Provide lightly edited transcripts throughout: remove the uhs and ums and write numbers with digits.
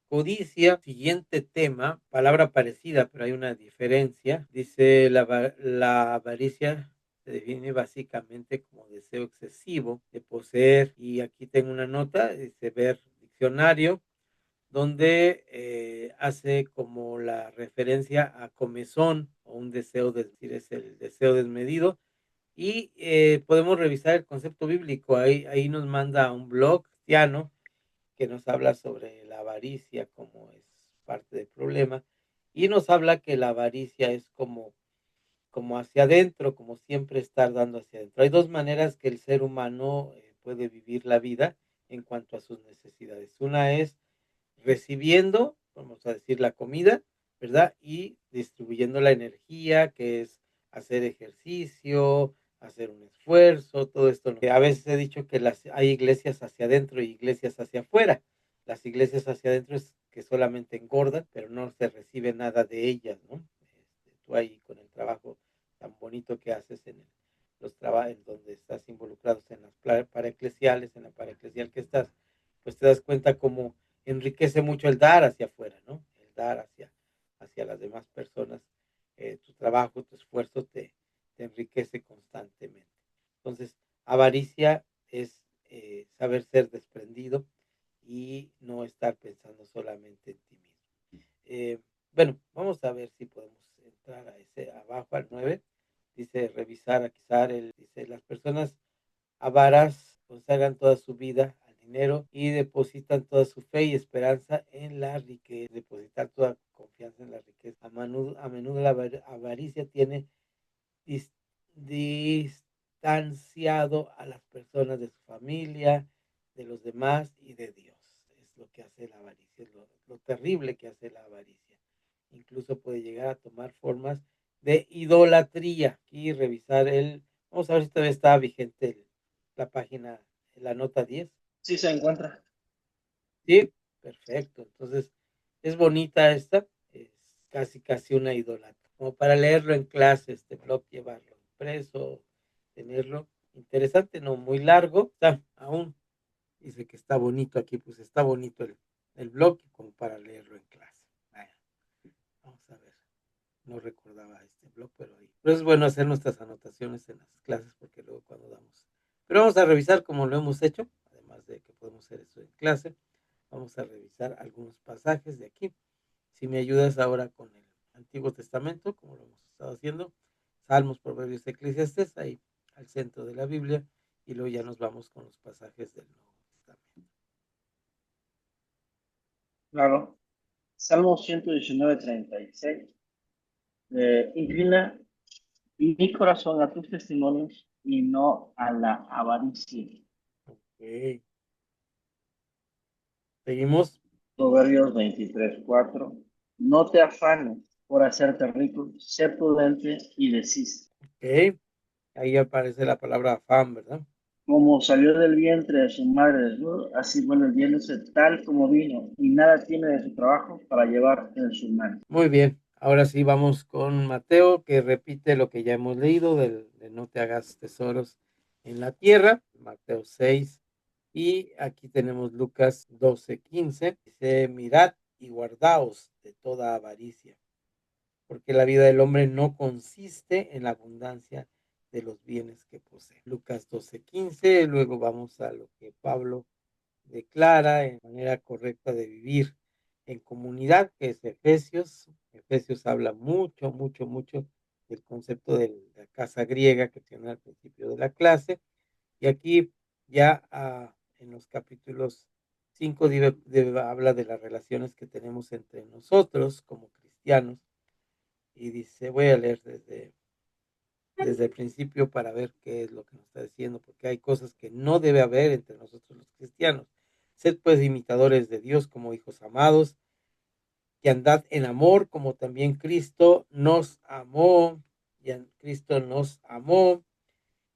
Codicia, siguiente tema, palabra parecida, pero hay una diferencia. Dice la avaricia se define básicamente como deseo excesivo de poseer. Y aquí tengo una nota, dice ver diccionario, donde hace como la referencia a comezón o un deseo, es decir, es el deseo desmedido. Y podemos revisar el concepto bíblico. Ahí nos manda un blog cristiano que nos habla sobre la avaricia como es parte del problema, y nos habla que la avaricia es como hacia adentro, como siempre estar dando hacia adentro. Hay dos maneras que el ser humano puede vivir la vida en cuanto a sus necesidades. Una es recibiendo, vamos a decir, la comida, ¿verdad? Y distribuyendo la energía, que es hacer ejercicio, hacer un esfuerzo, todo esto. ¿No? A veces he dicho que hay iglesias hacia adentro y iglesias hacia afuera. Las iglesias hacia adentro es que solamente engordan, pero no se recibe nada de ellas, ¿no? Tú ahí con el trabajo tan bonito que haces en los trabajos donde estás involucrado en las paraeclesiales, en la paraeclesial que estás, pues te das cuenta cómo enriquece mucho el dar hacia afuera, ¿no? El dar hacia las demás personas. Tu trabajo, tu esfuerzo te enriquece constantemente. Entonces, avaricia es saber ser desprendido y no estar pensando solamente en ti mismo. Bueno, vamos a ver si podemos entrar a ese abajo al 9. Dice revisar, aquizar, dice las personas avaras consagran toda su vida al dinero y depositan toda su fe y esperanza en la riqueza, depositar toda confianza en la riqueza. A menudo la avaricia tiene dis- distanciado a las personas de su familia, de los demás y de Dios. Es lo que hace la avaricia, es lo terrible que hace la avaricia. Incluso puede llegar a tomar formas de idolatría. Aquí revisar vamos a ver si todavía está vigente la página, la nota 10. Sí se encuentra. Sí, perfecto. Entonces, es bonita esta, es casi una idolatría. Como para leerlo en clase, este blog, llevarlo impreso, tenerlo. Interesante, no muy largo, está aún. Dice que está bonito aquí, pues está bonito el blog como para leerlo en clase. Bueno, vamos a ver. No recordaba este blog, pero ahí. Pero es bueno hacer nuestras anotaciones en las clases porque luego cuando damos. Pero vamos a revisar como lo hemos hecho, además de que podemos hacer eso en clase. Vamos a revisar algunos pasajes de aquí. Si me ayudas ahora con el Antiguo Testamento, como lo hemos estado haciendo, Salmos, Proverbios, Eclesiastes, ahí al centro de la Biblia, y luego ya nos vamos con los pasajes del Nuevo Testamento. Claro. Salmo 119:36. Inclina mi corazón a tus testimonios y no a la avaricia. Ok, seguimos. Proverbios 23:4. No te afanes por hacerte rico, sé prudente y desiste. Ok, ahí aparece la palabra afán, ¿verdad? Como salió del vientre de su madre desnudo, así vuelve viéndose tal como vino, y nada tiene de su trabajo para llevar en su mano. Muy bien, ahora sí vamos con Mateo, que repite lo que ya hemos leído de no te hagas tesoros en la tierra, Mateo 6, y aquí tenemos Lucas 12:15, dice, mirad y guardaos de toda avaricia, porque la vida del hombre no consiste en la abundancia de los bienes que posee. Lucas 12:15, luego vamos a lo que Pablo declara en manera correcta de vivir en comunidad, que es Efesios. Efesios habla mucho del concepto de la casa griega que tiene al principio de la clase. Y aquí ya en los capítulos 5 habla de las relaciones que tenemos entre nosotros como cristianos. Y dice, voy a leer desde el principio para ver qué es lo que nos está diciendo, porque hay cosas que no debe haber entre nosotros los cristianos. Sed pues imitadores de Dios como hijos amados, que andad en amor como también Cristo nos amó, y Cristo nos amó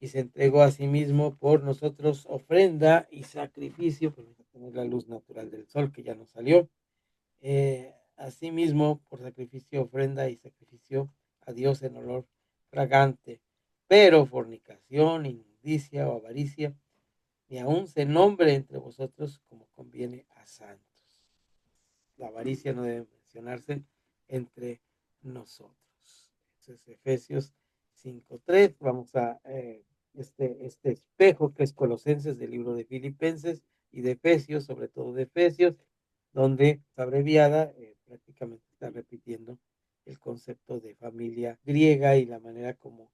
y se entregó a sí mismo por nosotros ofrenda y sacrificio, por tener la luz natural del sol que ya nos salió, asimismo por sacrificio, ofrenda y sacrificio a Dios en olor fragante. Pero fornicación, inmundicia o avaricia, ni aun se nombre entre vosotros como conviene a santos. la avaricia no debe mencionarse entre nosotros. Entonces, Efesios 5:3, vamos a este espejo que es Colosenses, del libro de Filipenses y de Efesios, sobre todo de Efesios, donde está abreviada, prácticamente está repitiendo el concepto de familia griega y la manera como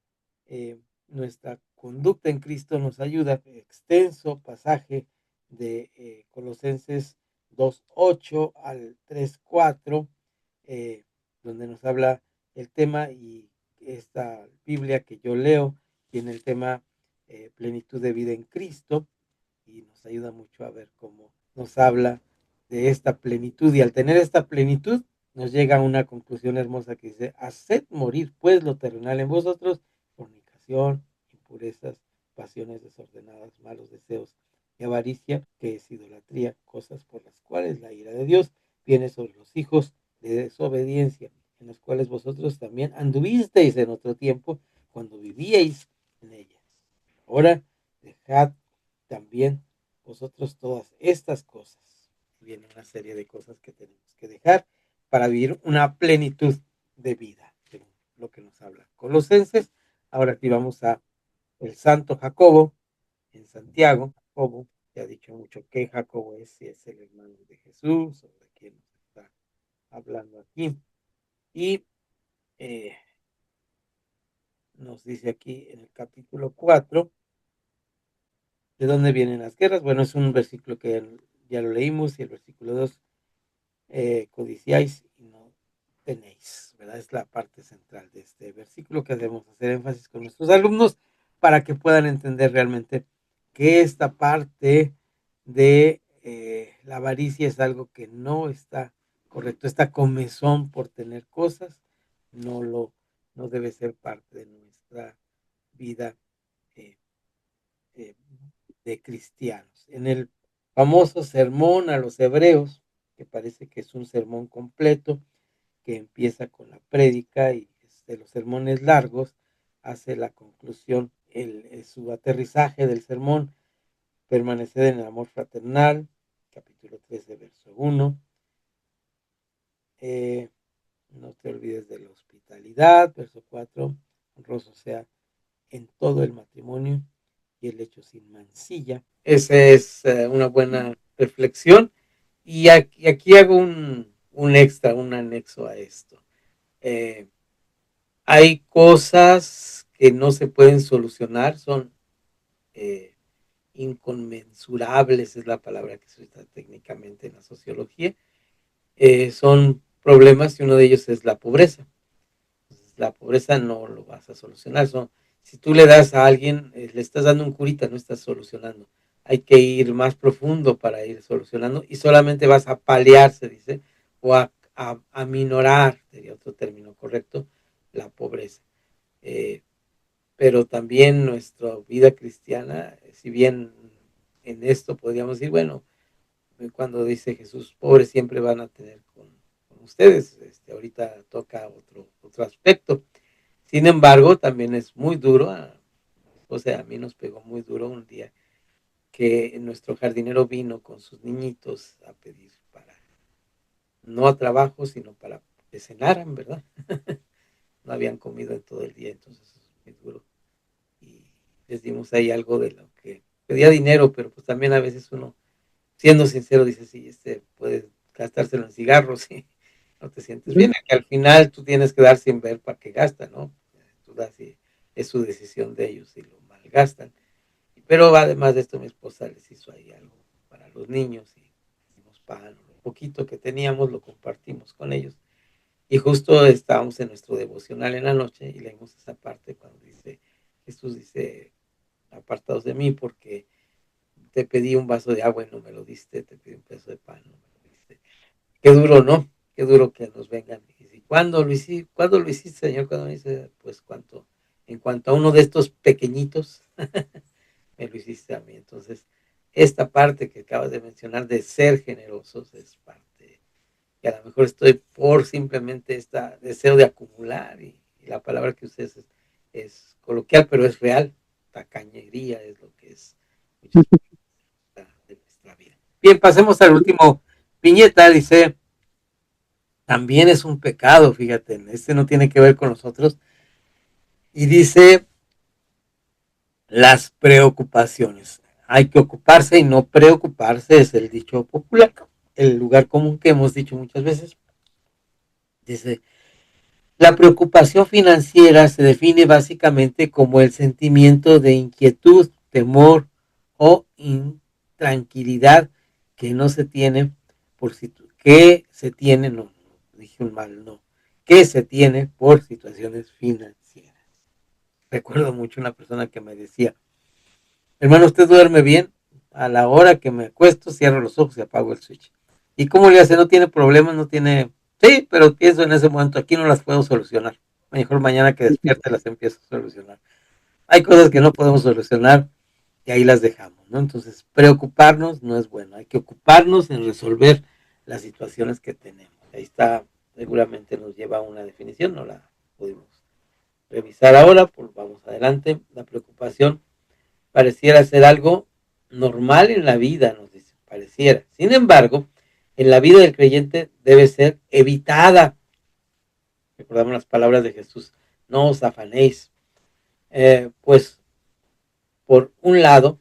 nuestra conducta en Cristo nos ayuda. Extenso pasaje de Colosenses 2:8 al 3:4, donde nos habla el tema, y esta Biblia que yo leo tiene el tema plenitud de vida en Cristo, y nos ayuda mucho a ver cómo nos habla de esta plenitud, y al tener esta plenitud nos llega a una conclusión hermosa que dice: haced morir pues lo terrenal en vosotros, fornicación, impurezas, pasiones desordenadas, malos deseos y avaricia, que es idolatría, cosas por las cuales la ira de Dios viene sobre los hijos de desobediencia, en los cuales vosotros también anduvisteis en otro tiempo cuando vivíais en ellas. Ahora dejad también vosotros todas estas cosas. Viene una serie de cosas que tenemos que dejar para vivir una plenitud de vida, según lo que nos habla Colosenses. Ahora aquí vamos a el santo Jacobo, en Santiago. Jacobo, ya ha dicho mucho que Jacobo es, si es el hermano de Jesús, o de quien nos está hablando aquí. Y nos dice aquí en el capítulo 4, ¿de dónde vienen las guerras? Bueno, es un versículo que ya lo leímos, y el versículo 2, codiciáis y no tenéis, ¿verdad? Es la parte central de este versículo que debemos hacer énfasis con nuestros alumnos para que puedan entender realmente que esta parte de la avaricia es algo que no está correcto. Esta comezón por tener cosas no debe ser parte de nuestra vida eh, eh, de cristianos. En el famoso sermón a los hebreos, que parece que es un sermón completo, que empieza con la prédica y de los sermones largos, hace la conclusión, su aterrizaje del sermón: permaneced en el amor fraternal, capítulo 13, verso 1. No te olvides de la hospitalidad, verso 4. Honroso sea en todo el matrimonio y el hecho sin mancilla. Esa es una buena reflexión. Y aquí hago un extra, un anexo a esto. Hay cosas que no se pueden solucionar, son inconmensurables, es la palabra que se usa técnicamente en la sociología. Son problemas, y uno de ellos es la pobreza. La pobreza no lo vas a solucionar. Si tú le das a alguien, le estás dando un curita, no estás solucionando. Hay que ir más profundo para ir solucionando, y solamente vas a paliar, se dice, o a minorar, sería otro término correcto, la pobreza. Pero también nuestra vida cristiana, si bien en esto podríamos decir, bueno, cuando dice Jesús, pobres siempre van a tener con ustedes, ahorita toca otro aspecto. Sin embargo, también es muy duro, o sea, a mí nos pegó muy duro un día que nuestro jardinero vino con sus niñitos a pedir para, no a trabajo, sino para que cenaran, ¿verdad? No habían comido en todo el día, entonces es muy duro. Y les dimos ahí algo de lo que pedía dinero, pero pues también a veces uno, siendo sincero, dice: sí, puede gastárselo en cigarros, y no te sientes bien, que al final tú tienes que dar sin ver para que gasta, ¿no? Tú das, y es su decisión de ellos si lo malgastan. Pero además de esto, mi esposa les hizo ahí algo para los niños, y hicimos pan, lo poquito que teníamos lo compartimos con ellos. Y justo estábamos en nuestro devocional en la noche y leímos esa parte cuando dice, Jesús dice: apartados de mí, porque te pedí un vaso de agua y no me lo diste, te pedí un pedazo de pan, no me lo diste. Qué duro, ¿no? Qué duro que nos vengan. Y ¿cuándo lo hiciste? ¿Cuándo lo hiciste, Señor? ¿Cuándo me dice? Pues en cuanto a uno de estos pequeñitos, me lo hiciste a mí. Entonces, esta parte que acabas de mencionar de ser generosos es parte que a lo mejor estoy por simplemente este deseo de acumular, y la palabra que ustedes es coloquial, pero es real. Tacañería es lo que es muchas veces de nuestra vida. Bien, pasemos al último viñeta. Dice: también es un pecado, fíjate, este no tiene que ver con nosotros. Y dice las preocupaciones. Hay que ocuparse y no preocuparse, es el dicho popular, el lugar común que hemos dicho muchas veces. Dice, la preocupación financiera se define básicamente como el sentimiento de inquietud, temor o intranquilidad que no se tiene por que se tiene, no, dije un mal, no, que se tiene por situaciones financieras. Recuerdo mucho una persona que me decía, hermano, ¿usted duerme bien? A la hora que me acuesto, cierro los ojos y apago el switch. ¿Y cómo le hace? ¿No tiene problemas? ¿No tiene...? Sí, pero pienso en ese momento, aquí no las puedo solucionar. Mejor mañana que despierte las empiezo a solucionar. Hay cosas que no podemos solucionar y ahí las dejamos, ¿no? Entonces, preocuparnos no es bueno. Hay que ocuparnos en resolver las situaciones que tenemos. Ahí está, seguramente nos lleva a una definición, no la pudimos revisar ahora, pues vamos adelante. La preocupación pareciera ser algo normal en la vida, nos dice, pareciera. Sin embargo, en la vida del creyente debe ser evitada. Recordamos las palabras de Jesús, no os afanéis. Pues, por un lado,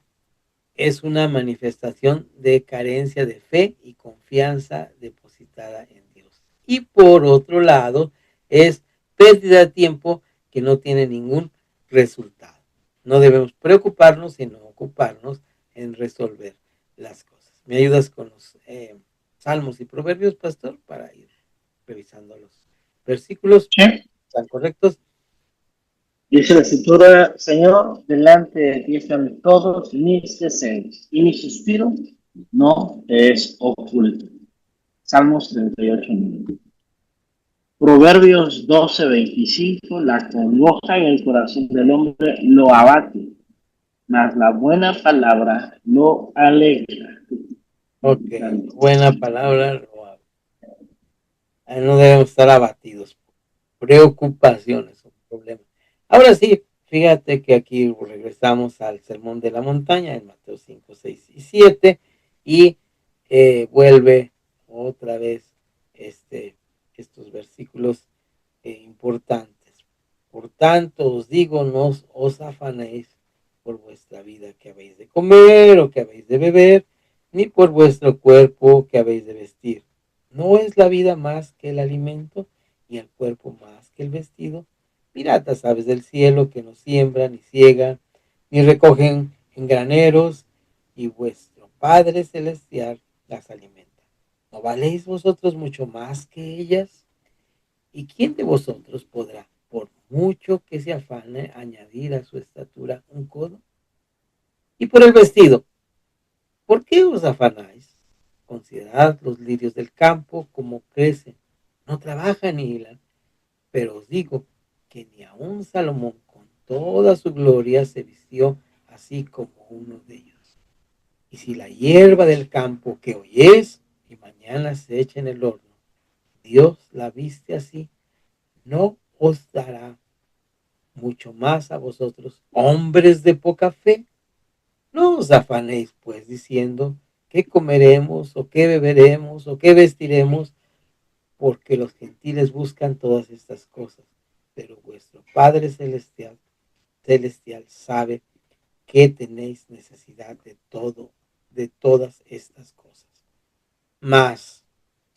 es una manifestación de carencia de fe y confianza depositada en Dios. Y por otro lado, es pérdida de tiempo que no tiene ningún resultado. No debemos preocuparnos, sino ocuparnos en resolver las cosas. ¿Me ayudas con los salmos y proverbios, pastor, para ir revisando los versículos? Sí. ¿Están correctos? Dice la escritura, Señor, delante de ti están todos mis deseos y mi suspiro no te es oculto. Salmos 38. Proverbios 12:25, la congoja en el corazón del hombre lo abate, mas la buena palabra lo alegra. Ok, buena palabra. No debemos estar abatidos. Preocupaciones, un problema. Ahora sí, fíjate que aquí regresamos al Sermón de la Montaña en Mateo 5, 6 y 7 y vuelve otra vez estos versículos importantes. Por tanto os digo, no os afanéis por vuestra vida que habéis de comer o que habéis de beber, ni por vuestro cuerpo que habéis de vestir. ¿No es la vida más que el alimento y el cuerpo más que el vestido? Mirad las aves del cielo que no siembran, ni ciegan, ni recogen en graneros, y vuestro Padre Celestial las alimenta. ¿No valéis vosotros mucho más que ellas? ¿Y quién de vosotros podrá, por mucho que se afane, añadir a su estatura un codo? Y por el vestido, ¿por qué os afanáis? Considerad los lirios del campo, como crecen, no trabajan ni hilan, pero os digo que ni aun Salomón con toda su gloria se vistió así como uno de ellos. Y si la hierba del campo que hoy es y mañana se echa en el horno, Dios la viste así, ¿no os dará mucho más a vosotros, hombres de poca fe? No os afanéis, pues, diciendo, ¿qué comeremos, o qué beberemos, o qué vestiremos? Porque los gentiles buscan todas estas cosas, pero vuestro Padre celestial sabe que tenéis necesidad de todo, de todas estas cosas. Más,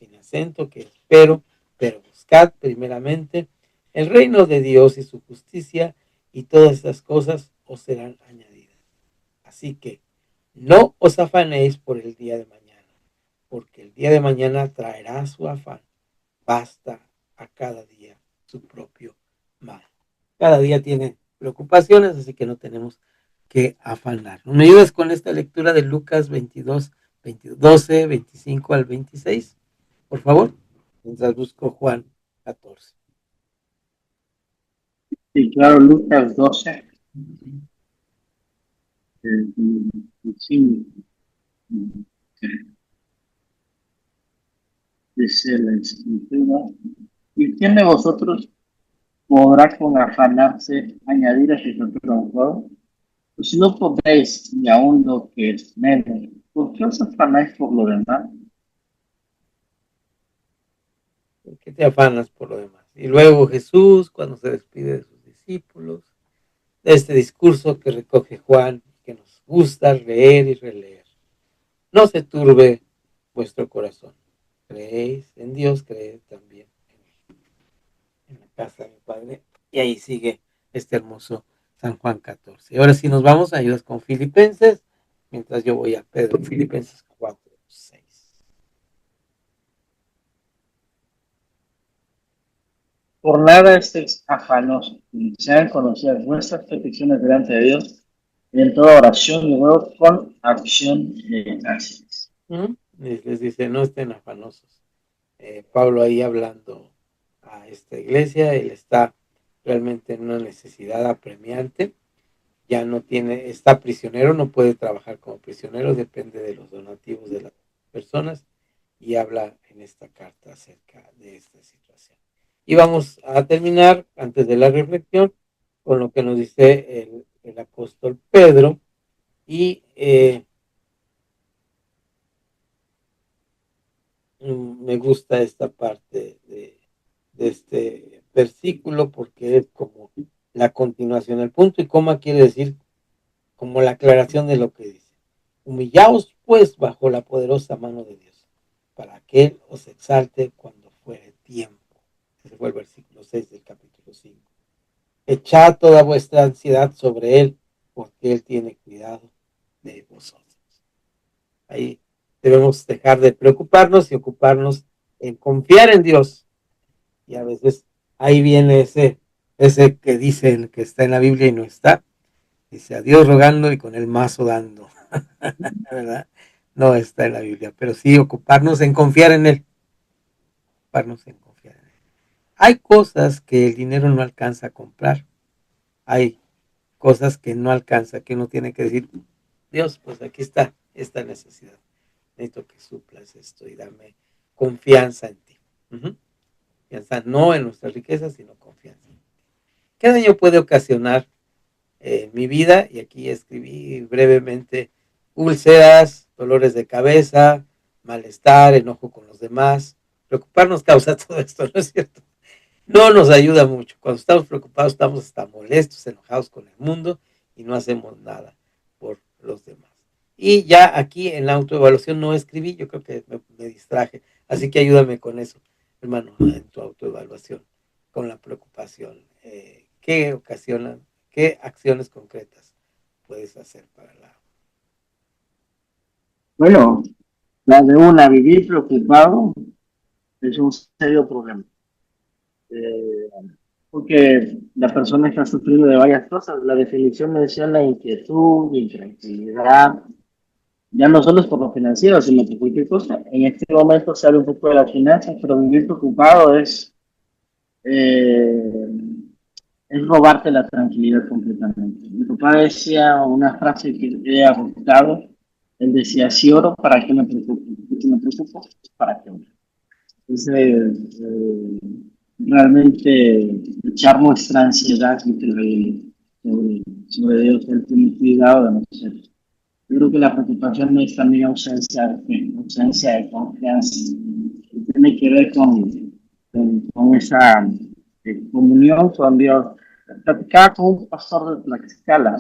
sin acento, que espero, pero buscad primeramente el reino de Dios y su justicia, y todas estas cosas os serán añadidas. Así que no os afanéis por el día de mañana, porque el día de mañana traerá su afán. Basta a cada día su propio mal. Cada día tiene preocupaciones, así que no tenemos que afanar. ¿Me ayudas con esta lectura de Lucas 22, 12, 25 al 26? Por favor, mientras busco Juan 14. Y claro, Lucas 12, 25. Dice la escritura, ¿y quién de vosotros podrá con afanarse añadir a su estatura un codo? Pues si no podéis ni aun lo que es menos, ¿por qué os afanáis por lo demás? ¿Qué te afanas por lo demás? Y luego Jesús, cuando se despide de sus discípulos, de este discurso que recoge Juan, que nos gusta leer y releer. No se turbe vuestro corazón. Creéis en Dios, creed también en la casa de mi Padre. Y ahí sigue este hermoso San Juan 14. Y ahora sí nos vamos, ayudas con Filipenses, mientras yo voy a Pedro, Filipenses 4:6. Por nada estéis afanosos, ni sean conocidas vuestras peticiones delante de Dios, y en toda oración y ruego con acción de gracias. Les dice, no estén afanosos. Pablo ahí hablando a esta iglesia, él está realmente en una necesidad apremiante, ya no tiene, está prisionero, no puede trabajar como prisionero, depende de los donativos de las personas, y habla en esta carta acerca de esta situación. Y vamos a terminar, antes de la reflexión, con lo que nos dice el apóstol Pedro, y me gusta esta parte de este versículo porque es como la continuación del punto y coma quiere decir como la aclaración de lo que dice. Humillaos pues bajo la poderosa mano de Dios, para que Él os exalte cuando fuere tiempo. Ese fue el versículo 6 del capítulo 5. Echad toda vuestra ansiedad sobre Él, porque Él tiene cuidado de vosotros. Ahí debemos dejar de preocuparnos y ocuparnos en confiar en Dios. Y a veces ahí viene ese que dicen que está en la Biblia y no está. Dice a Dios rogando y con el mazo dando. ¿Verdad? No está en la Biblia, pero sí ocuparnos en confiar en Él. Ocuparnos en confiar en Él. Hay cosas que el dinero no alcanza a comprar. Hay cosas que no alcanza, que uno tiene que decir, Dios, pues aquí está esta necesidad. Necesito que suplas esto y dame confianza en ti. Confianza no en nuestras riquezas, sino confianza en ti. ¿Qué daño puede ocasionar en mi vida? Y aquí escribí brevemente úlceras, dolores de cabeza, malestar, enojo con los demás. Preocuparnos causa todo esto, ¿no es cierto? No nos ayuda mucho. Cuando estamos preocupados estamos hasta molestos, enojados con el mundo y no hacemos nada por los demás. Y ya aquí en la autoevaluación no escribí, yo creo que me distraje. Así que ayúdame con eso, hermano, en tu autoevaluación, con la preocupación. ¿Qué ocasionan, qué acciones concretas puedes hacer para la... Bueno, la de una, vivir preocupado es un serio problema. Eh, Porque la persona está sufriendo de varias cosas. La definición menciona inquietud, intranquilidad, ya no solo es por lo financiero, sino por cualquier cosa. En este momento se habla un poco de las finanzas, pero vivir preocupado eh, es robarte la tranquilidad completamente. Mi papá decía una frase que he adoptado, él decía, si oro, ¿para qué me preocupo? Si me preocupo, ¿para qué oro? Entonces, realmente echar nuestra ansiedad sobre Dios, Él tiene cuidado de nosotros. Yo creo que la preocupación no es también ausencia de fe, ausencia de confianza. Y tiene que ver con esa comunión con Dios. Platicaba con un pastor de Tlaxcala,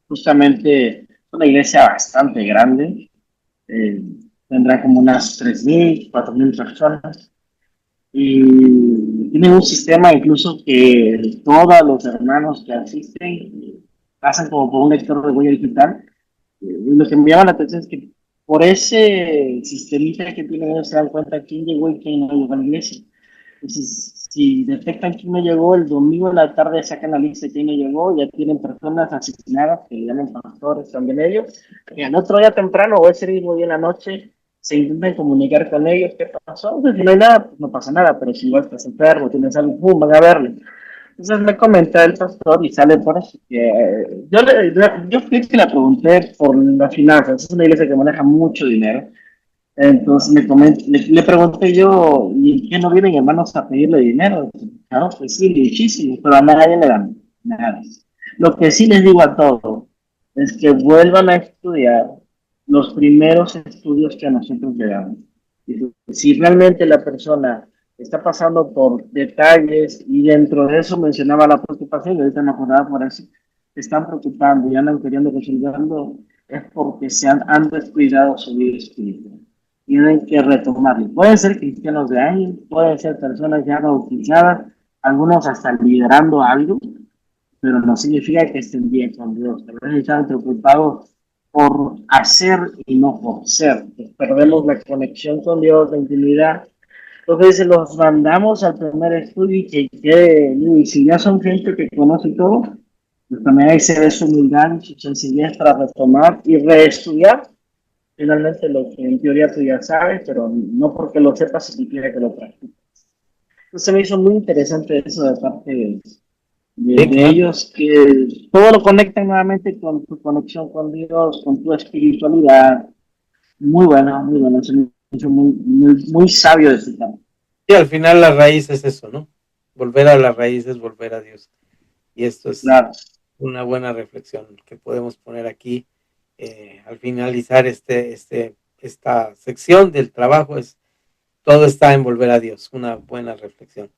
justamente una iglesia bastante grande, eh, tendrá como unas 3,000, 4,000 personas. Y tienen un sistema incluso que todos los hermanos que asisten pasan como por un lector de huella digital. Y lo que me llama la atención es que por ese sistemita que tienen ellos se dan cuenta quién llegó y quién no llegó a la iglesia. Entonces, si detectan quién no llegó, el domingo en la tarde sacan la lista de quién no llegó, ya tienen personas asignadas que le llaman pastores también ellos, y al otro día temprano o ese mismo día en la noche se intentan comunicar con ellos qué pasó. Entonces, si no hay nada, pues no pasa nada, pero si igual estás enfermo, tienes algo, pum, van a verle. Entonces me comenta el pastor y sale por eso. Que, yo fui que le pregunté por las finanzas, es una iglesia que maneja mucho dinero. Entonces le pregunté yo, ¿y en qué no vienen hermanos a pedirle dinero? Claro, pues sí, muchísimo, pero a nadie le dan nada. Lo que sí les digo a todos es que vuelvan a estudiar los primeros estudios que a nosotros le damos. Si realmente la persona está pasando por detalles y dentro de eso mencionaba la preocupación, y ahorita me acordaba por eso, se están preocupando y andan queriendo resolverlo, es porque han descuidado su vida espiritual. Tienen que retomarlo. Pueden ser cristianos de años, pueden ser personas ya bautizadas, algunos hasta liderando algo, pero no significa que estén bien con Dios. A veces están preocupados por hacer y no por ser. Perdemos la conexión con Dios, la intimidad. Entonces los mandamos al primer estudio y si ya son gente que conoce todo, pues también ahí se ve su humildad y su sencillez para retomar y reestudiar finalmente lo que en teoría tú ya sabes, pero no porque lo sepas significa que lo practiques. Entonces me hizo muy interesante eso de parte Sí, de claro. ellos, que todo lo conectan nuevamente con tu conexión con Dios, con tu espiritualidad. Muy bueno, muy bueno. Se me hizo muy sabio de su parte. Sí, al final la raíz es eso, ¿no? Volver a la raíz es volver a Dios. Y esto es Claro, una buena reflexión que podemos poner aquí al finalizar esta sección del trabajo. Todo está en volver a Dios, una buena reflexión.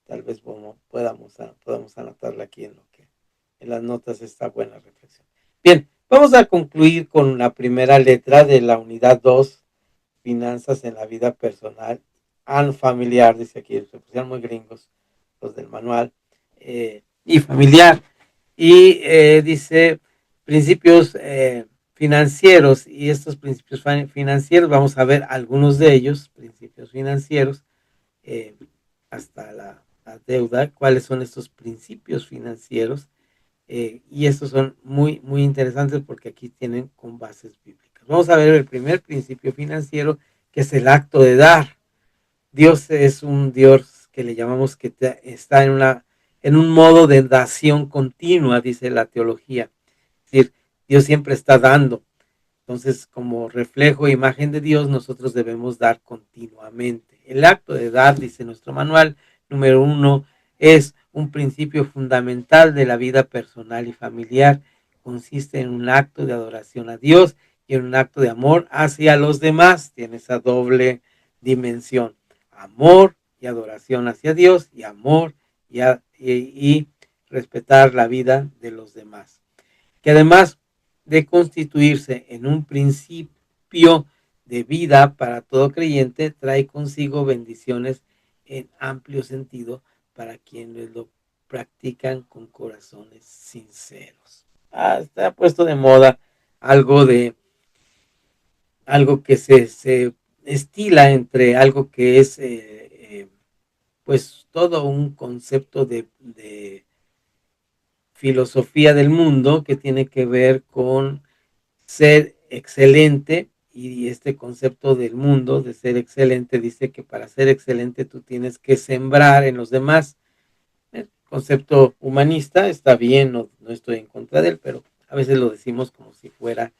Tal vez podamos anotarla aquí en las notas esta buena reflexión. Bien, vamos a concluir con la primera letra de la unidad 2, finanzas en la vida personal and familiar, dice aquí, se pusieron muy gringos los del manual, y familiar. Y dice principios financieros, y estos principios financieros, vamos a ver algunos de ellos, principios financieros, eh, hasta la deuda, cuáles son estos principios financieros, y estos son muy interesantes porque aquí tienen con bases bíblicas. Vamos a ver el primer principio financiero, que es el acto de dar. Dios es un Dios que le llamamos que está en un modo de dación continua, dice la teología. Es decir, Dios siempre está dando. Entonces, como reflejo e imagen de Dios, nosotros debemos dar continuamente. El acto de dar, dice nuestro manual, número 1, es un principio fundamental de la vida personal y familiar. Consiste en un acto de adoración a Dios y en un acto de amor hacia los demás. Tiene esa doble dimensión. Amor y adoración hacia Dios y amor y respetar la vida de los demás, que además de constituirse en un principio de vida para todo creyente, trae consigo bendiciones en amplio sentido para quienes lo practican con corazones sinceros. Está puesto de moda algo de algo que se estila entre algo que es pues todo un concepto de filosofía del mundo que tiene que ver con ser excelente, y este concepto del mundo de ser excelente dice que para ser excelente tú tienes que sembrar en los demás. El concepto humanista está bien, no estoy en contra de él, pero a veces lo decimos como si fuera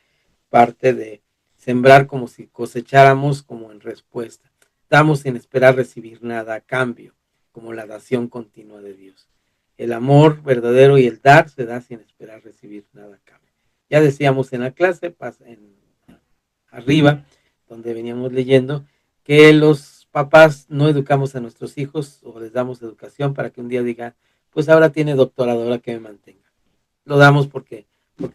parte de sembrar, como si cosecháramos como en respuesta. Damos sin esperar recibir nada a cambio, como la dación continua de Dios. El amor verdadero y el dar se da sin esperar recibir nada a cambio. Ya decíamos en la clase, arriba, donde veníamos leyendo, que los papás no educamos a nuestros hijos o les damos educación para que un día digan, pues ahora tiene doctorado, ahora que me mantenga. Lo damos porque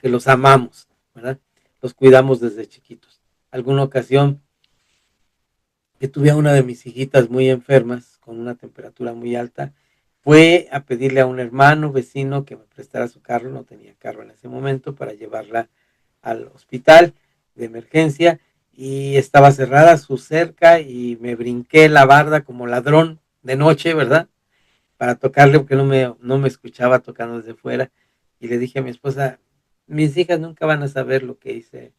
los amamos, ¿verdad? Los cuidamos desde chiquitos. Alguna ocasión que tuve a una de mis hijitas muy enfermas, con una temperatura muy alta, fue a pedirle a un hermano vecino que me prestara su carro, no tenía carro en ese momento, para llevarla al hospital de emergencia, y estaba cerrada su cerca y me brinqué la barda como ladrón de noche, ¿verdad? Para tocarle porque no me escuchaba tocando desde fuera, y le dije a mi esposa, mis hijas nunca van a saber lo que hice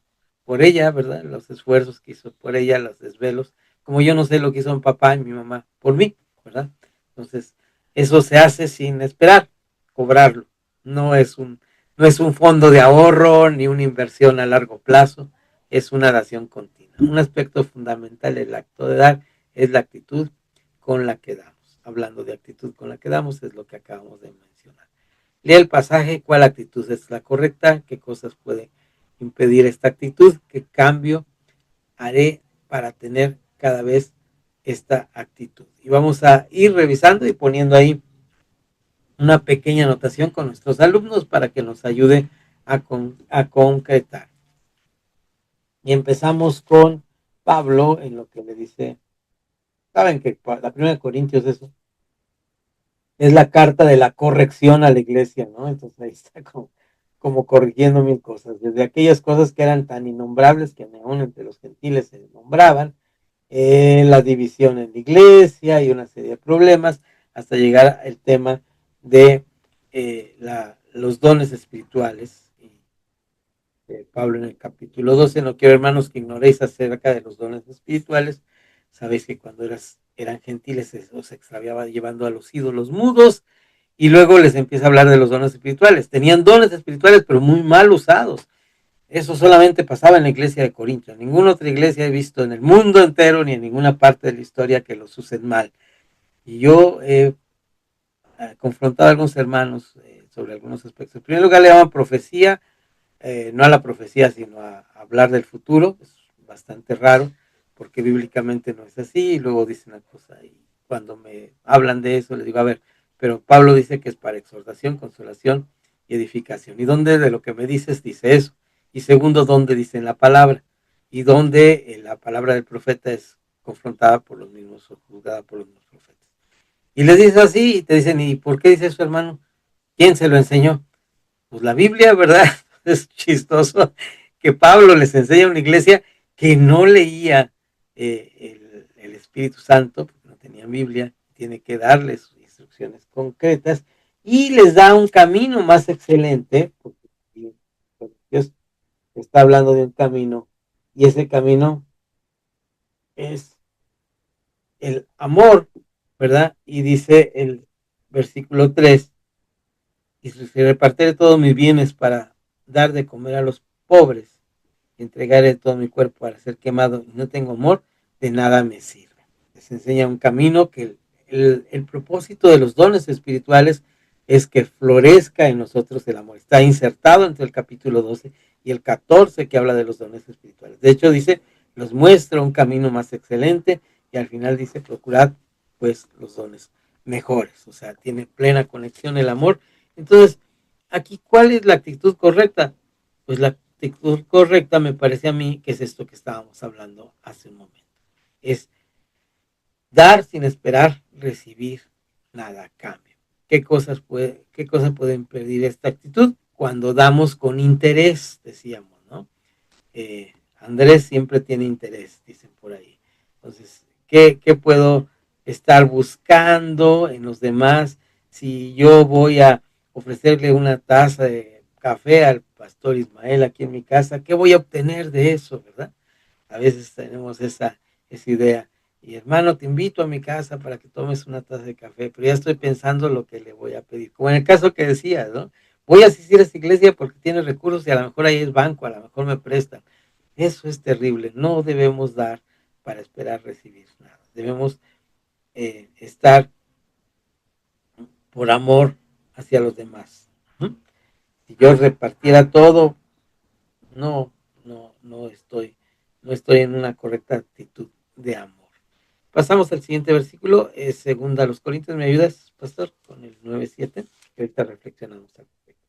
por ella, ¿verdad? Los esfuerzos que hizo por ella, los desvelos, como yo no sé lo que hizo mi papá y mi mamá por mí, ¿verdad? Entonces, eso se hace sin esperar cobrarlo. No es un, no es un fondo de ahorro ni una inversión a largo plazo, es una dación continua. Un aspecto fundamental del acto de dar es la actitud con la que damos. Hablando de actitud con la que damos, es lo que acabamos de mencionar. Lea el pasaje, cuál actitud es la correcta, qué cosas puede impedir esta actitud, qué cambio haré para tener cada vez esta actitud. Y vamos a ir revisando y poniendo ahí una pequeña anotación con nuestros alumnos para que nos ayude a concretar. Y empezamos con Pablo en lo que le dice, saben que la primera de Corintios es la carta de la corrección a la iglesia, ¿no? Entonces ahí está como corrigiendo mil cosas, desde aquellas cosas que eran tan innombrables que aún entre los gentiles se nombraban, la división en la iglesia y una serie de problemas, hasta llegar al tema de los dones espirituales. Pablo en el capítulo 12, no quiero, hermanos, que ignoréis acerca de los dones espirituales. Sabéis que cuando eran gentiles se os extraviaba llevando a los ídolos mudos, y luego les empieza a hablar de los dones espirituales. Tenían dones espirituales, pero muy mal usados. Eso solamente pasaba en la iglesia de Corinto. En ninguna otra iglesia he visto en el mundo entero ni en ninguna parte de la historia que los usen mal. Y yo he confrontado a algunos hermanos sobre algunos aspectos. En primer lugar, le llaman profecía, no a la profecía, sino a hablar del futuro. Es bastante raro, porque bíblicamente no es así. Y luego dicen una cosa, y cuando me hablan de eso, les digo, a ver, pero Pablo dice que es para exhortación, consolación y edificación. ¿Y dónde de lo que me dices dice eso? Y segundo, ¿dónde dice en la palabra? Y dónde la palabra del profeta es confrontada por los mismos o juzgada por los mismos profetas. Y les dices así y te dicen, ¿y por qué dice eso, hermano? ¿Quién se lo enseñó? Pues la Biblia, ¿verdad? Es chistoso que Pablo les enseña a una iglesia que no leía el Espíritu Santo, porque no tenían Biblia, tiene que darles instrucciones concretas y les da un camino más excelente, porque Dios está hablando de un camino y ese camino es el amor, ¿verdad? Y dice el versículo 3, y si repartiré todos mis bienes para dar de comer a los pobres, y entregaré todo mi cuerpo para ser quemado y no tengo amor, de nada me sirve. Les enseña un camino que el propósito de los dones espirituales es que florezca en nosotros el amor. Está insertado entre el capítulo 12 y el 14 que habla de los dones espirituales. De hecho dice, los muestra un camino más excelente y al final dice, procurad pues los dones mejores. O sea, tiene plena conexión el amor. Entonces, aquí, ¿cuál es la actitud correcta? Pues la actitud correcta me parece a mí que es esto que estábamos hablando hace un momento. Es dar sin esperar recibir nada a cambio. ¿Qué cosas pueden impedir esta actitud? Cuando damos con interés, decíamos, ¿no? Andrés siempre tiene interés, dicen por ahí. Entonces, ¿qué puedo estar buscando en los demás? Si yo voy a ofrecerle una taza de café al pastor Ismael aquí en mi casa, ¿qué voy a obtener de eso, verdad? A veces tenemos esa idea. Y hermano, te invito a mi casa para que tomes una taza de café, pero ya estoy pensando lo que le voy a pedir. Como en el caso que decías, ¿no? Voy a asistir a esta iglesia porque tiene recursos y a lo mejor ahí es banco, a lo mejor me prestan. Eso es terrible. No debemos dar para esperar recibir nada. Debemos estar por amor hacia los demás. Si yo repartiera todo, no estoy en una correcta actitud de amor. Pasamos al siguiente versículo, segunda a los Corintios. ¿Me ayudas, pastor? Con el 9:7, que ahorita reflexionamos al respecto.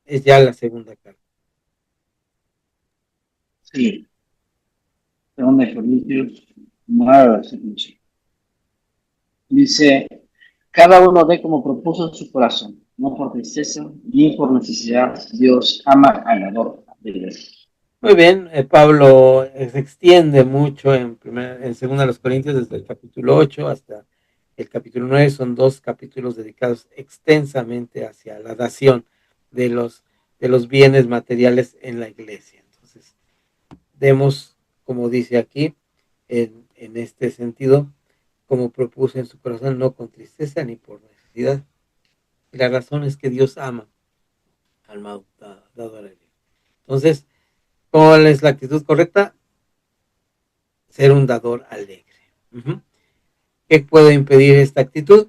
Es ya la segunda carta. Sí, segunda de Corintios 9, versículo 5. Dice, cada uno dé como propuso en su corazón, no por tristeza ni por necesidad. Dios ama al dador de gracia. Muy bien, Pablo se extiende mucho en segunda a los Corintios desde el capítulo 8 hasta el capítulo 9. Son dos capítulos dedicados extensamente hacia la dación de los bienes materiales en la iglesia. Entonces, demos, como dice aquí, en este sentido, como propuso en su corazón, no con tristeza ni por necesidad. Y la razón es que Dios ama al dador alegre. Entonces, ¿cuál es la actitud correcta? Ser un dador alegre. ¿Qué puede impedir esta actitud?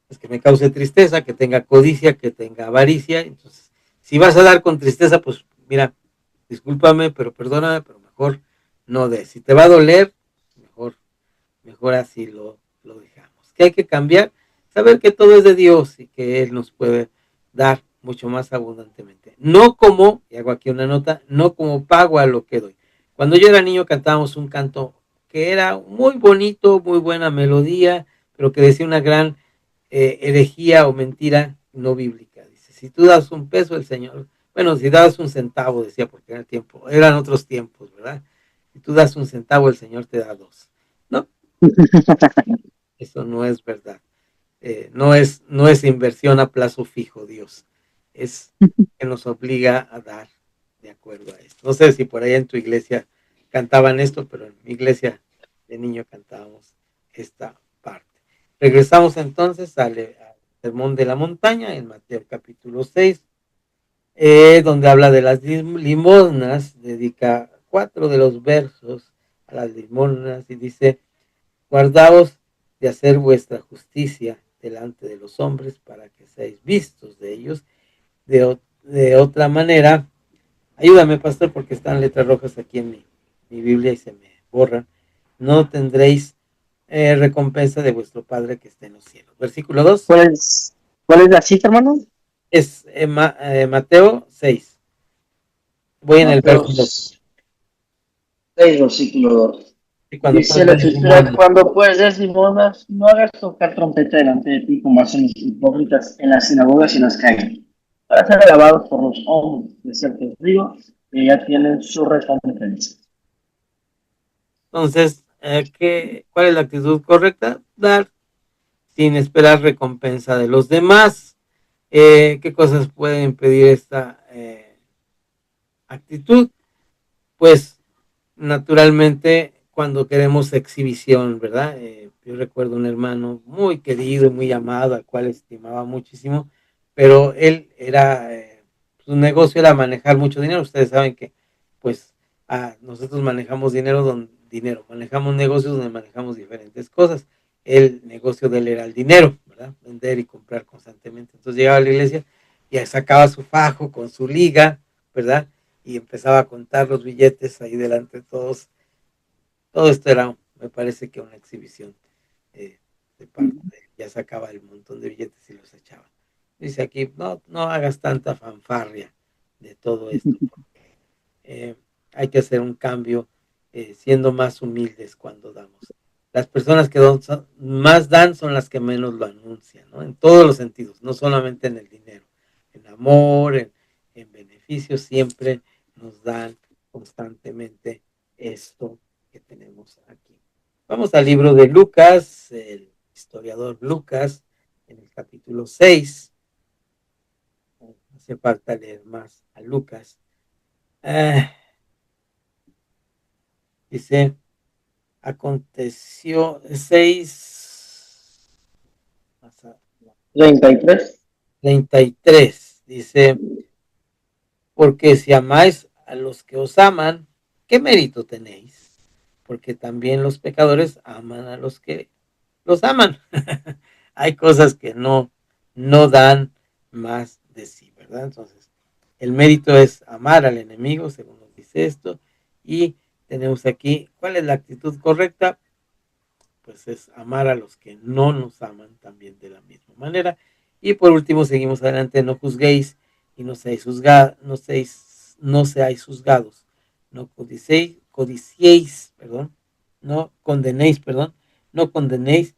Pues que me cause tristeza, que tenga codicia, que tenga avaricia. Entonces, si vas a dar con tristeza, pues mira, discúlpame, pero perdóname, pero mejor no des. Si te va a doler, mejor mejor así lo dejamos. ¿Qué hay que cambiar? Saber que todo es de Dios y que Él nos puede dar mucho más abundantemente. No como, y hago aquí una nota, no como pago a lo que doy. Cuando yo era niño cantábamos un canto que era muy bonito, muy buena melodía, pero que decía una gran herejía o mentira no bíblica. Dice, si tú das un peso, el Señor, bueno, si das un centavo, decía, porque era el tiempo, eran otros tiempos, ¿verdad? Si tú das un centavo, el Señor te da dos. No, eso no es verdad. No es inversión a plazo fijo, Dios. Es que nos obliga a dar de acuerdo a esto. No sé si por ahí en tu iglesia cantaban esto, pero en mi iglesia de niño cantábamos esta parte. Regresamos entonces al Sermón de la Montaña, en Mateo capítulo 6, donde habla de las limosnas, dedica 4 de los versos a las limosnas y dice, guardaos de hacer vuestra justicia delante de los hombres para que seáis vistos de ellos. De otra manera, ayúdame, pastor, porque están letras rojas aquí en mi Biblia y se me borran. No tendréis recompensa de vuestro Padre que está en los cielos. Versículo 2 ¿Cuál es la cita, hermano? es Mateo 6. Voy en el Mateo verso 2. 6, versículo 2. Y cuando Dice puedes la dar escritura, limosna. cuando pues des limonas, no hagas tocar trompeta delante de ti como hacen los hipócritas en las sinagogas y en las calles, para ser alabados por los hombres. De cierto os digo, que ya tienen su recompensa. Entonces, ¿cuál es la actitud correcta? Dar sin esperar recompensa de los demás. ¿Qué cosas pueden impedir esta actitud? Pues naturalmente cuando queremos exhibición, ¿verdad? Yo recuerdo un hermano muy querido y muy amado, al cual estimaba muchísimo, pero él era, su negocio era manejar mucho dinero. Ustedes saben que, pues, nosotros manejamos manejamos negocios donde manejamos diferentes cosas. El negocio de él era el dinero, ¿verdad? Vender y comprar constantemente. Entonces llegaba a la iglesia y sacaba su fajo con su liga, ¿verdad? Y empezaba a contar los billetes ahí delante de todos. Todo esto era, me parece que una exhibición eh, de parte de él. Ya sacaba el montón de billetes y los echaba. Dice aquí, no hagas tanta fanfarria de todo esto, porque hay que hacer un cambio siendo más humildes cuando damos. Las personas que más dan son las que menos lo anuncian, ¿no? En todos los sentidos, no solamente en el dinero, en amor, en beneficios, siempre nos dan constantemente esto que tenemos aquí. Vamos al libro de Lucas, el historiador Lucas, en el capítulo 6. Hace falta leer más a Lucas. Dice, aconteció 33. 6:33. Dice, porque si amáis a los que os aman, ¿qué mérito tenéis? Porque también los pecadores aman a los que los aman. Hay cosas que no dan más de sí, ¿verdad? Entonces, el mérito es amar al enemigo, según nos dice esto, y tenemos aquí, ¿cuál es la actitud correcta? Pues es amar a los que no nos aman también de la misma manera. Y por último, seguimos adelante, no juzguéis y no seáis juzgados, no codiciéis, perdón, no condenéis, perdón, no condenéis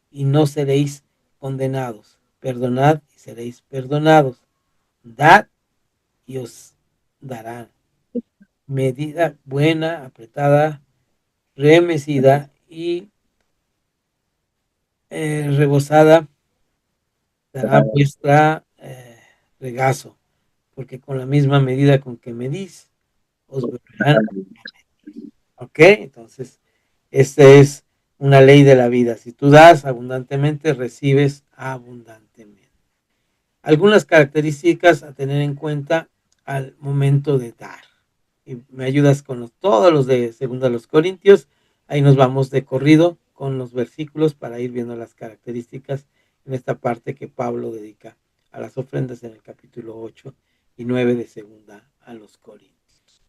y no seréis condenados. Perdonad y seréis perdonados. Dad y os darán. Medida buena, apretada, remecida y rebosada dará vuestra regazo, porque con la misma medida con que medís, os volverán. ¿Ok? Entonces, esta es una ley de la vida. Si tú das abundantemente, recibes abundantemente. Algunas características a tener en cuenta al momento de dar. Y me ayudas con todos los de segunda los Corintios. Ahí nos vamos de corrido con los versículos para ir viendo las características en esta parte que Pablo dedica a las ofrendas en el capítulo 8 y 9 de segunda a los Corintios.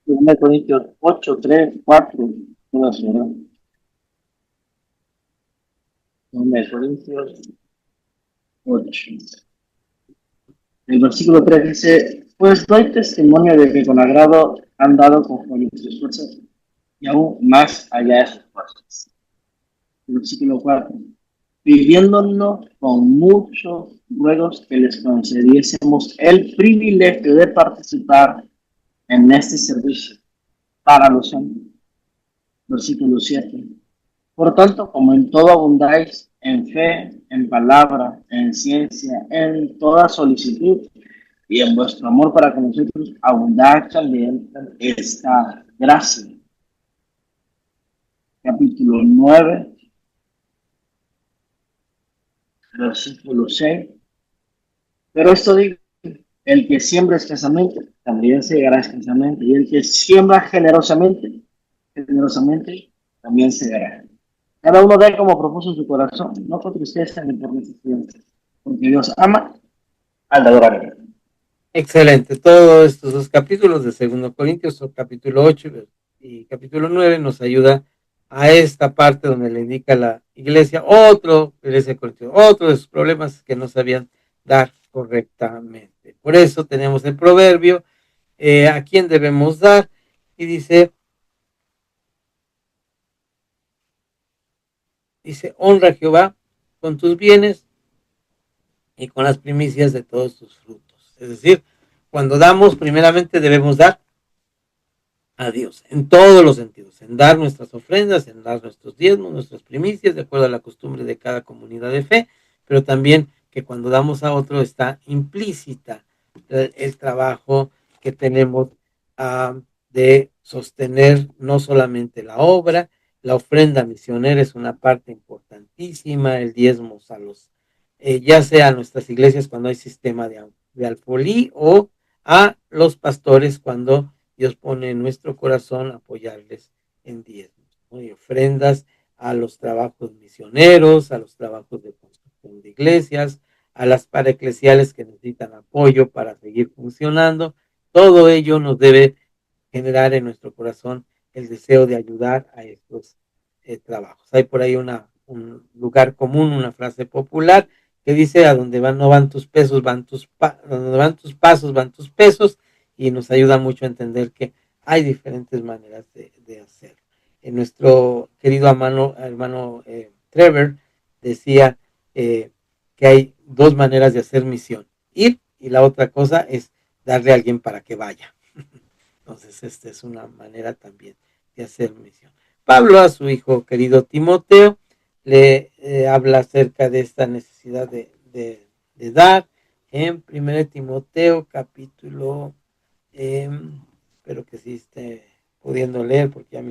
1 Corintios 8, 3, 4. 1 Corintios 8. El versículo 3 dice, pues doy testimonio de que con agrado han dado conforme a sus esfuerzos y aún más allá de sus fuerzas. El versículo 4, pidiéndonos con muchos ruegos que les concediésemos el privilegio de participar en este servicio para los santos. Versículo 7. Por tanto, como en todo abundáis, en fe, en palabra, en ciencia, en toda solicitud, y en vuestro amor para con nosotros, abundar también esta gracia. Capítulo 9, versículo 6. Pero esto digo, el que siembra escasamente, también segará escasamente, y el que siembra generosamente, generosamente, también segará. Cada uno dé como propuso en su corazón, no por tristeza ni por necesidad, porque Dios ama al dador alegre. Excelente. Todos estos dos capítulos de Segundo Corintios, o capítulo 8 y capítulo 9, nos ayuda a esta parte donde le indica a la iglesia, iglesia de Corintios, otro de sus problemas que no sabían dar correctamente. Por eso tenemos el proverbio, a quién debemos dar, y dice, honra a Jehová con tus bienes y con las primicias de todos tus frutos. Es decir, cuando damos, primeramente debemos dar a Dios, en todos los sentidos, en dar nuestras ofrendas, en dar nuestros diezmos, nuestras primicias, de acuerdo a la costumbre de cada comunidad de fe, pero también que cuando damos a otro está implícita el trabajo que tenemos de sostener no solamente la obra, la ofrenda misionera es una parte importantísima, el diezmo a los, ya sea a nuestras iglesias cuando hay sistema de alfolí o a los pastores cuando Dios pone en nuestro corazón apoyarles en diezmos, ¿no? Y ofrendas a los trabajos misioneros, a los trabajos de construcción de iglesias, a las paraeclesiales que necesitan apoyo para seguir funcionando. Todo ello nos debe generar en nuestro corazón el deseo de ayudar a estos trabajos. Hay por ahí un lugar común, una frase popular que dice, a donde van, no van tus pesos, donde van tus pasos, van tus pesos, y nos ayuda mucho a entender que hay diferentes maneras de hacerlo. Nuestro querido hermano Trevor decía que hay dos maneras de hacer misión, ir, y la otra cosa es darle a alguien para que vaya. Entonces, esta es una manera también de hacer misión. Pablo a su hijo querido Timoteo le habla acerca de esta necesidad de dar en 1 Timoteo capítulo, espero que sí esté pudiendo leer porque ya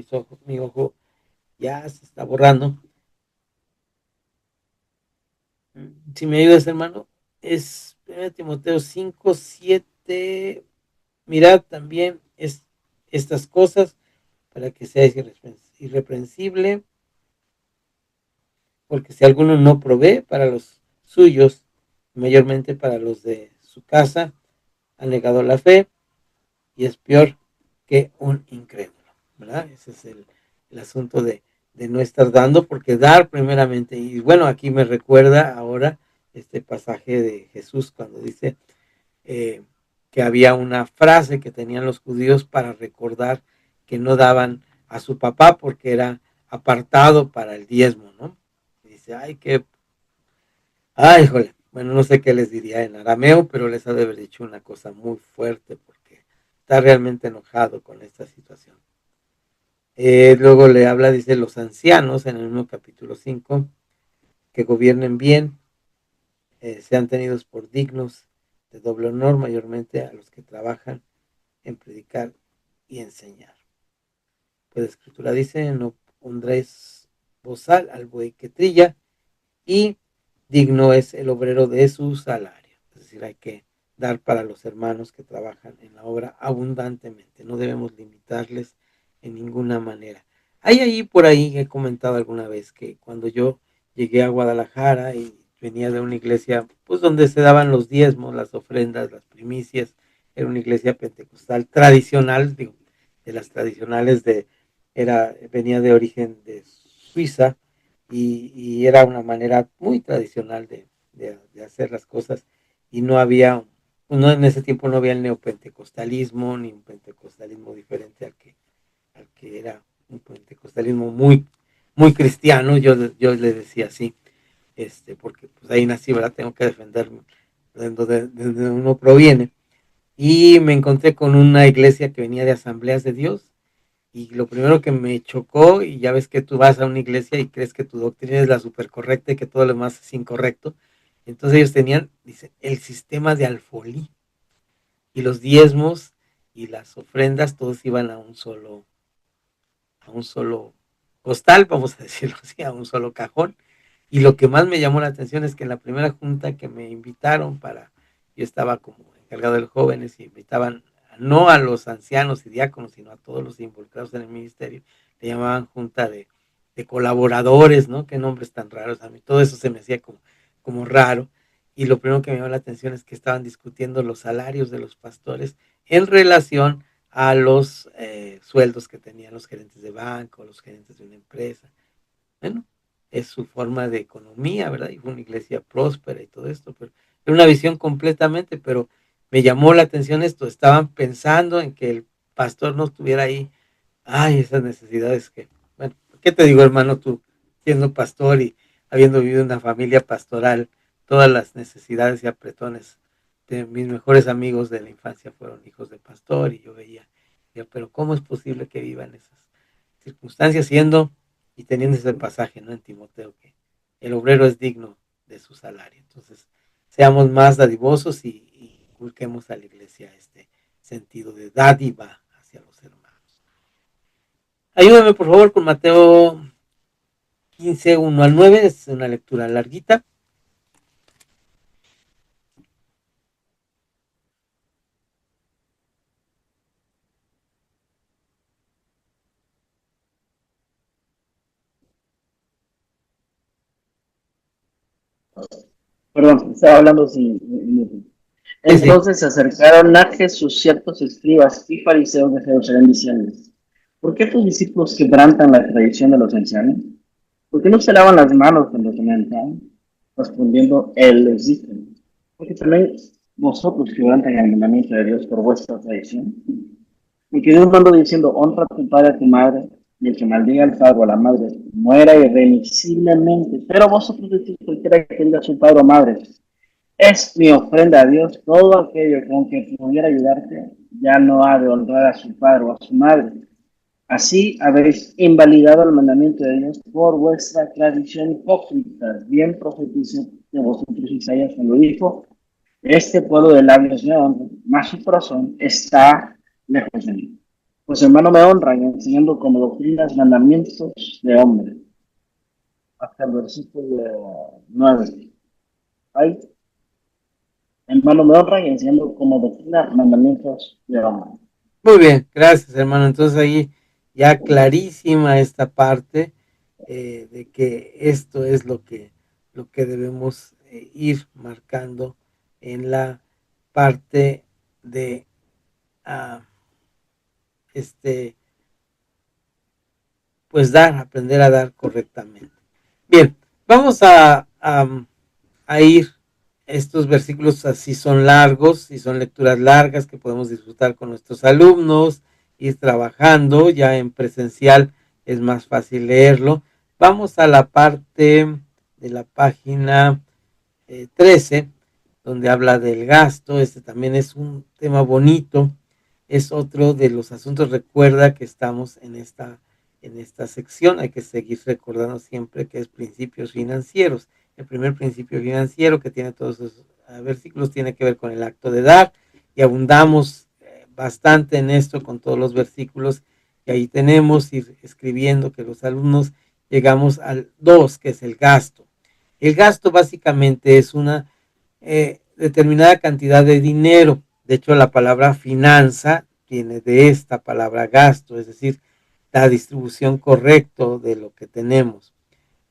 mi ojo ya se está borrando. Si me ayudas, hermano, es 1 Timoteo 5, 7. Mirad también estas cosas para que seáis irreprensible, porque si alguno no provee para los suyos, mayormente para los de su casa, ha negado la fe y es peor que un incrédulo, ¿verdad? Ese es el asunto de no estar dando, porque dar primeramente, y bueno, aquí me recuerda ahora este pasaje de Jesús cuando dice eh, que había una frase que tenían los judíos para recordar que no daban a su papá porque era apartado para el diezmo, ¿no? Y dice, híjole, bueno, no sé qué les diría en arameo, pero les ha de haber dicho una cosa muy fuerte porque está realmente enojado con esta situación. Luego le habla, dice, los ancianos en el mismo capítulo 5, que gobiernen bien, sean tenidos por dignos de doble honor, mayormente a los que trabajan en predicar y enseñar. Pues la escritura dice, no pondréis bozal al buey que trilla, y digno es el obrero de su salario. Es decir, hay que dar para los hermanos que trabajan en la obra abundantemente. No debemos limitarles en ninguna manera. Hay ahí por ahí, he comentado alguna vez que cuando yo llegué a Guadalajara y venía de una iglesia, pues donde se daban los diezmos, las ofrendas, las primicias, era una iglesia pentecostal tradicional, digo, de las tradicionales venía de origen de Suiza, y era una manera muy tradicional de hacer las cosas y no había, no, en ese tiempo no había el neopentecostalismo ni un pentecostalismo diferente al que era un pentecostalismo muy cristiano, yo le decía así, porque pues ahí nací, ¿verdad? Tengo que defenderme de donde uno proviene. Y me encontré con una iglesia que venía de Asambleas de Dios y lo primero que me chocó, y ya ves que tú vas a una iglesia y crees que tu doctrina es la super correcta y que todo lo demás es incorrecto. Entonces ellos tenían, dice, el sistema de alfolí y los diezmos y las ofrendas, todos iban a un solo costal, vamos a decirlo así, a un solo cajón. Y lo que más me llamó la atención es que en la primera junta que me invitaron yo estaba como encargado de los jóvenes y invitaban no a los ancianos y diáconos, sino a todos los involucrados en el ministerio, le llamaban junta de colaboradores, ¿no? Qué nombres tan raros, a mí todo eso se me hacía como raro. Y lo primero que me llamó la atención es que estaban discutiendo los salarios de los pastores en relación a los sueldos que tenían los gerentes de banco, los gerentes de una empresa. Bueno, es su forma de economía, ¿verdad? Y fue una iglesia próspera y todo esto, pero era una visión completamente, pero me llamó la atención esto, estaban pensando en que el pastor no estuviera ahí, ay, esas necesidades que, bueno, ¿qué te digo, hermano, tú siendo pastor y habiendo vivido una familia pastoral, todas las necesidades y apretones de mis mejores amigos de la infancia fueron hijos de pastor y yo veía, pero ¿cómo es posible que vivan esas circunstancias siendo y teniendo ese pasaje, ¿no? En Timoteo, que el obrero es digno de su salario? Entonces, seamos más dadivosos y inculquemos a la iglesia este sentido de dádiva hacia los hermanos. Ayúdame, por favor, con Mateo 15, 1 al 9, es una lectura larguita. Perdón, estaba hablando sin. Sí, sí. Entonces se acercaron a Jesús ciertos escribas y fariseos de Jerusalén diciendo: ¿Por qué tus discípulos quebrantan la tradición de los ancianos? ¿Por qué no se lavan las manos cuando comen pan? Respondiendo, él les dice: porque también vosotros quebrantan el mandamiento de Dios por vuestra tradición. Y que Dios mandó diciendo: honra a tu padre y a tu madre, y el que maldiga al padre o a la madre muera irremisiblemente. Pero vosotros decís: cualquiera que diga a su padre o madre, es mi ofrenda a Dios, todo aquello con que pudiera ayudarte, ya no ha de honrar a su padre o a su madre. Así habéis invalidado el mandamiento de Dios por vuestra tradición hipócrita. Bien profetizó de vosotros Isaías cuando dijo: este pueblo de labios me honra, mas su corazón está lejos de mí. Pues hermano me honran enseñando como doctrinas mandamientos de hombre. Hasta el versículo 9. Hay hermano me honran enseñando como doctrina mandamientos de hombre. Muy bien, gracias, hermano. Entonces ahí ya clarísima esta parte de que esto es lo que debemos ir marcando en la parte de uh, este, pues aprender a dar correctamente. Bien, vamos a ir. Estos versículos así son largos y son lecturas largas que podemos disfrutar con nuestros alumnos, ir trabajando. Ya en presencial es más fácil leerlo. Vamos a la parte de la página 13, donde habla del gasto. Este también es un tema bonito, es otro de los asuntos. Recuerda que estamos en esta sección, hay que seguir recordando siempre que es principios financieros. El primer principio financiero que tiene todos esos versículos tiene que ver con el acto de dar, y abundamos bastante en esto con todos los versículos que ahí tenemos, ir escribiendo que los alumnos llegamos al 2, que es el gasto. El gasto básicamente es una determinada cantidad de dinero. De hecho, la palabra finanza viene de esta palabra gasto, es decir, la distribución correcta de lo que tenemos,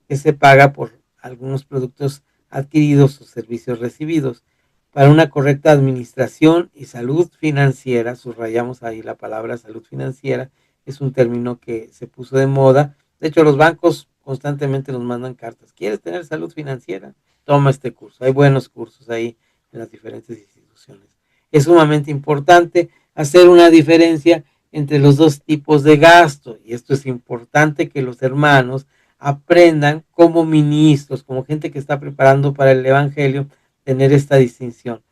que se paga por algunos productos adquiridos o servicios recibidos. Para una correcta administración y salud financiera, subrayamos ahí la palabra salud financiera, es un término que se puso de moda. De hecho, los bancos constantemente nos mandan cartas. ¿Quieres tener salud financiera? Toma este curso. Hay buenos cursos ahí en las diferentes instituciones. Es sumamente importante hacer una diferencia entre los dos tipos de gasto, y esto es importante que los hermanos aprendan como ministros, como gente que está preparando para el evangelio, tener esta distinción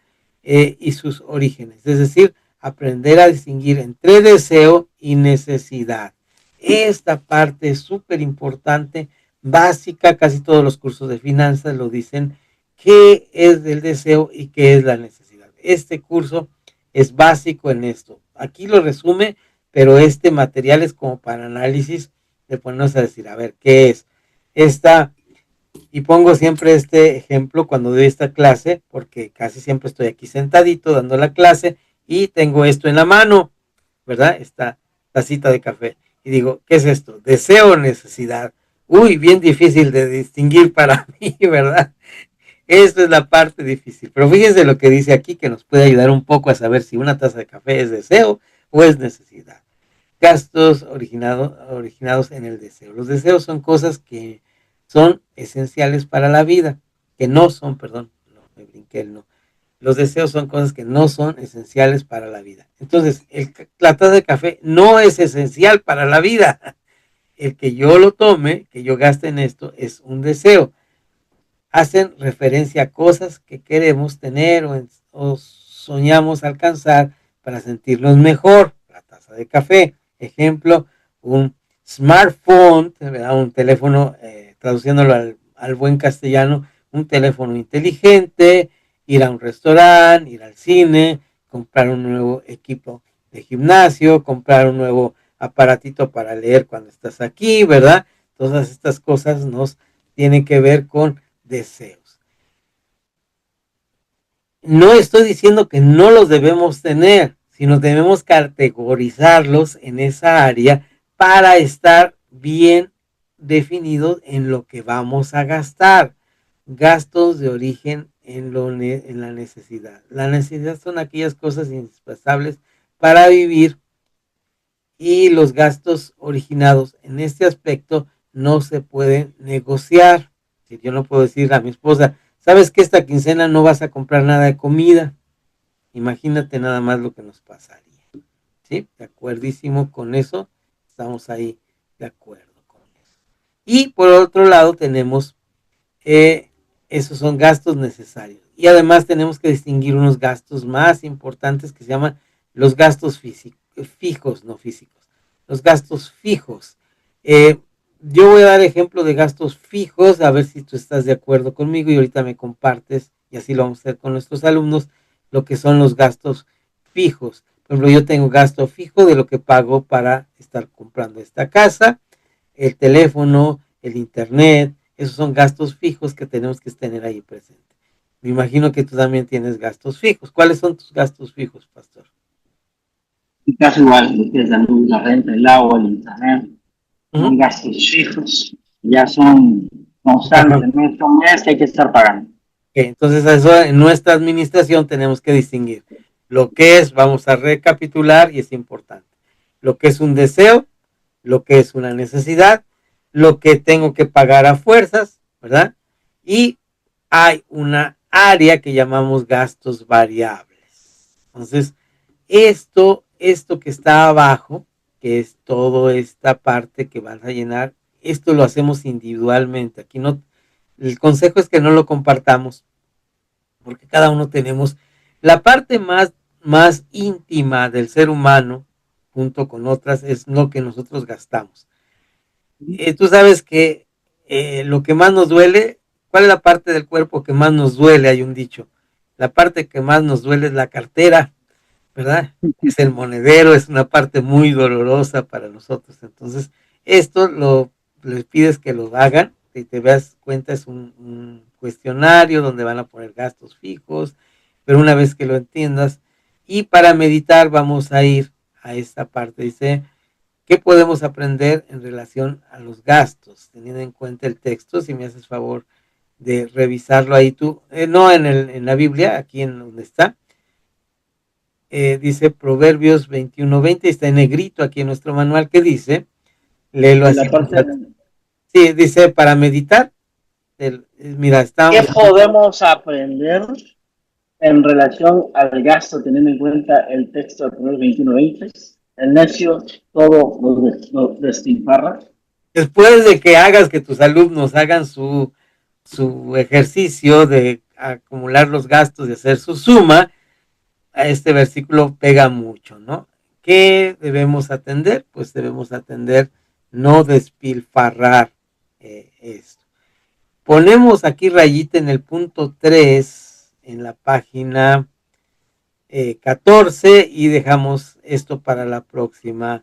y sus orígenes, es decir, aprender a distinguir entre deseo y necesidad. Esta parte es súper importante, básica, casi todos los cursos de finanzas lo dicen, qué es el deseo y qué es la necesidad. Este curso es básico en esto. Aquí lo resume, pero este material es como para análisis, de ponernos a decir, a ver, ¿qué es? Esta, y pongo siempre este ejemplo cuando doy esta clase, porque casi siempre estoy aquí sentadito dando la clase y tengo esto en la mano, ¿verdad? Esta tacita de café. Y digo, ¿qué es esto? Deseo o necesidad. Uy, bien difícil de distinguir para mí, ¿verdad? Esta es la parte difícil. Pero fíjense lo que dice aquí, que nos puede ayudar un poco a saber si una taza de café es deseo o es necesidad. Gastos originados en el deseo. Los deseos son cosas que son esenciales para la vida, que no son, perdón, no, me brinqué el no. Los deseos son cosas que no son esenciales para la vida. Entonces, la taza de café no es esencial para la vida. El que yo lo tome, que yo gaste en esto, es un deseo. Hacen referencia a cosas que queremos tener o soñamos alcanzar para sentirnos mejor. La taza de café, ejemplo, un smartphone, ¿verdad? Un teléfono, traduciéndolo al buen castellano, un teléfono inteligente, ir a un restaurante, ir al cine, comprar un nuevo equipo de gimnasio, comprar un nuevo aparatito para leer cuando estás aquí, ¿verdad? Todas estas cosas nos tienen que ver con deseos. No estoy diciendo que no los debemos tener, sino debemos categorizarlos en esa área para estar bien definidos en lo que vamos a gastar. Gastos de origen en la necesidad. La necesidad son aquellas cosas indispensables para vivir, y los gastos originados en este aspecto no se pueden negociar. Si yo no puedo decir a mi esposa, sabes que esta quincena no vas a comprar nada de comida, imagínate nada más lo que nos pasaría. ¿Sí? De acuerdísimo con eso, estamos ahí de acuerdo con eso. Y por otro lado tenemos, esos son gastos necesarios. Y además tenemos que distinguir unos gastos más importantes que se llaman los gastos fijos, no físicos. Los gastos fijos. Yo voy a dar ejemplo de gastos fijos, a ver si tú estás de acuerdo conmigo y ahorita me compartes, y así lo vamos a hacer con nuestros alumnos, lo que son los gastos fijos. Por ejemplo, yo tengo gasto fijo de lo que pago para estar comprando esta casa, el teléfono, el internet, esos son gastos fijos que tenemos que tener ahí presente. Me imagino que tú también tienes gastos fijos. ¿Cuáles son tus gastos fijos, pastor? En caso igual, lo que es la luz, la renta, el agua, el internet, son Uh-huh. gastos fijos, ya son Ajá. constantes, mes con mes que hay que estar pagando. Okay, entonces eso en nuestra administración tenemos que distinguir lo que es, vamos a recapitular y es importante, lo que es un deseo, lo que es una necesidad, lo que tengo que pagar a fuerzas, ¿verdad? Y hay una área que llamamos gastos variables. Entonces, esto que está abajo, que es toda esta parte que vas a llenar, esto lo hacemos individualmente. Aquí no, el consejo es que no lo compartamos, porque cada uno tenemos la parte más íntima del ser humano, junto con otras, es lo que nosotros gastamos. Tú sabes que lo que más nos duele, ¿cuál es la parte del cuerpo que más nos duele? Hay un dicho. La parte que más nos duele es la cartera, ¿verdad? Es el monedero, es una parte muy dolorosa para nosotros. Entonces, esto les pides que lo hagan, si te das cuenta es un cuestionario donde van a poner gastos fijos, pero una vez que lo entiendas, y para meditar vamos a ir a esta parte, dice, ¿qué podemos aprender en relación a los gastos? Teniendo en cuenta el texto, si me haces favor de revisarlo ahí tú, no en la Biblia, aquí en donde está, dice Proverbios 21:20, está en negrito aquí en nuestro manual, que dice, léelo En así. la parte, Sí, dice para meditar. Mira, ¿Qué estamos. podemos aprender en relación al gasto, teniendo en cuenta el texto de Proverbios 21:20? El necio todo lo despilfarra. Después de que hagas que tus alumnos hagan su ejercicio de acumular los gastos, de hacer su suma, a este versículo pega mucho, ¿no? ¿Qué debemos atender? Pues debemos atender no despilfarrar esto. Ponemos aquí rayita en el punto 3 en la página 14 y dejamos esto para la próxima